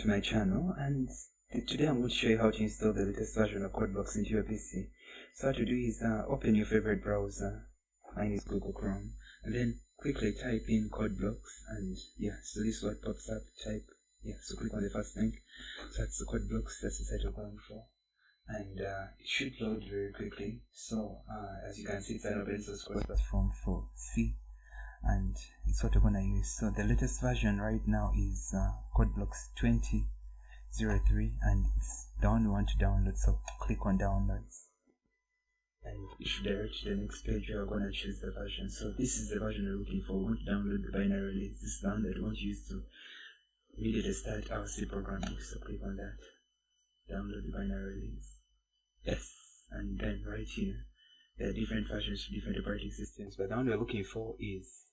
to my channel, and today I'm going to show you how to install the latest version of Codeblocks into your PC. So what to do is open your favorite browser. Mine is Google Chrome, and then quickly type in Codeblocks, and yeah, so this is what pops up. So click on the first link. So that's the Codeblocks, that's the site we're going for, and it should load very quickly. So as you can see, it's an open source platform for C, and it's what we're gonna use. So the latest version right now is Codeblocks 20.03, and it's the one we want to download. So click on downloads, and it should direct to the next page where we're gonna choose the version. So this is the version we're looking for. We want to download the binary release. This is the one that we want to use to immediately start our C programming. So click on that, download the binary release. Yes, and then right here there are different versions for different operating systems, but the one we're looking for is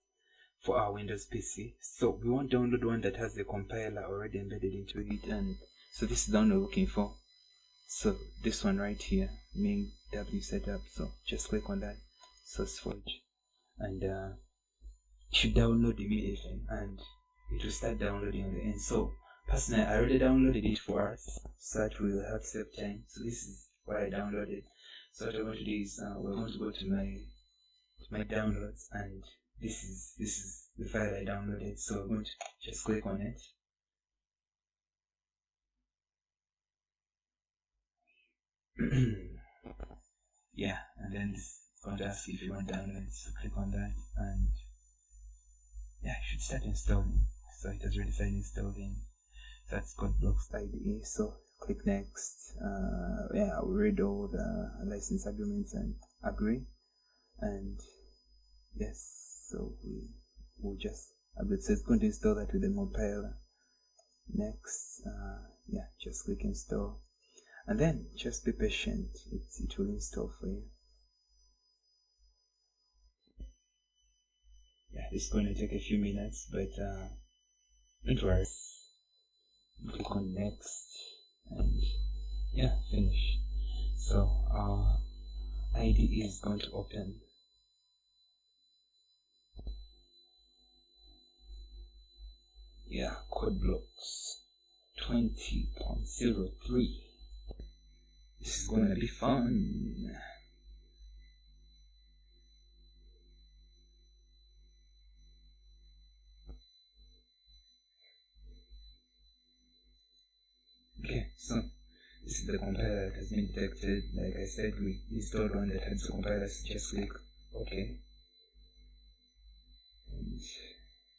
for our Windows PC. So we want to download one that has the compiler already embedded into it, and so this is the one we're looking for. So this one right here, main W setup. So just click on that, SourceForge, and it should download immediately, and it will start downloading at the end. So personally, I already downloaded it for us, so that will help save time. So this is what I downloaded. So what we're going to do is we're going to go to my downloads, and this is the file I downloaded. So we're going to just click on it. Yeah, and then it's going to ask if you want to download it. So click on that, and yeah, it should start installing. So it has already started installing. So that's Codeblocks IDE. So click next. Yeah, I'll read all the license agreements and agree, and yes, so we'll just update. So it's going to install that with the compiler. Next, yeah, just click install, and then just be patient. It will install for you. Yeah, this is going to take a few minutes, but don't worry. Click on next, and yeah, finish. So our IDE is going to open. Yeah, Codeblocks 20.03. This is gonna be fun. Okay, so this is the compiler that has been detected. Like I said, we installed one that had the compiler, so just click OK, and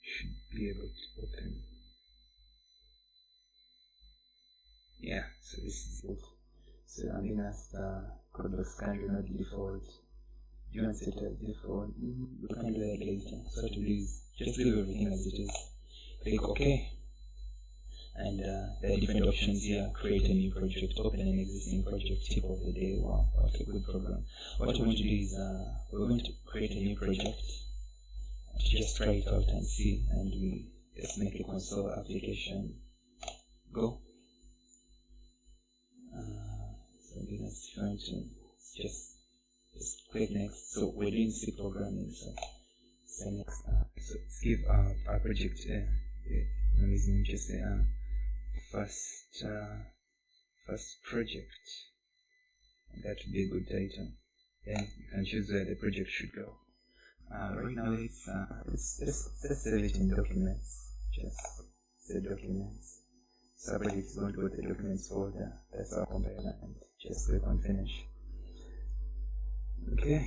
should be able to open. Yeah, so this is it. So I'm gonna ask Codeblocks currently not default. Do you want to set it as default? We can do that later. So what to do is just leave everything as it is. Click OK. And there are different options here. Create a new project, open an existing project, tip of the day. Wow, what a good program. What we're going to do is we're going to create a new project to just try it out and see, and we just make a console application. Go. So that's fine to just click next. So we're doing C programming, so next. So let's give our project name, just say first project. And that would be a good title. Then you can choose where the project should go. Right now let's save it in documents. Just say documents. So our project is going to go to the documents folder. That's our compiler, and just click on finish. Okay,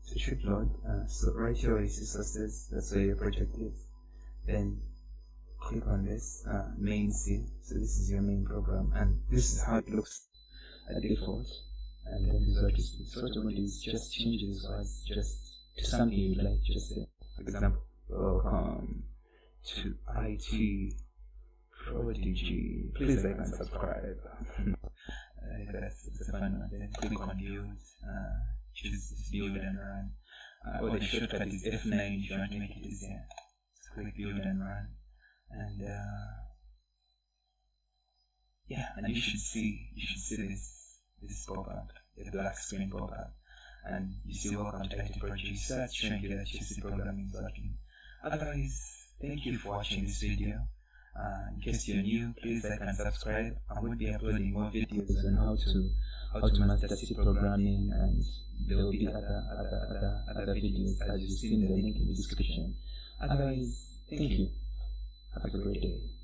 so it should load. So right here where you see sources, that's where your project is. Then click on this main C. So this is your main program, and this is how it looks at default. And then this is what you see. So what you want to do is just change these words just to something you would like. Just say, for example, welcome to IT Prodigy. Please like and subscribe. That's a fun one. Then click on build. Choose build and run. Or the shortcut is F9 if you want to make it easier. So click build and run. And yeah, and you should see this pop up, the black screen pop up, and you see welcome to IT Prodigy. So that's showing you that your C programming is working. Otherwise, thank you for watching this video. In case you're new, please like and subscribe. I will be uploading more videos on how to master C programming, and there will be other videos as you see in the link in the description. Otherwise, thank you. Have a great day.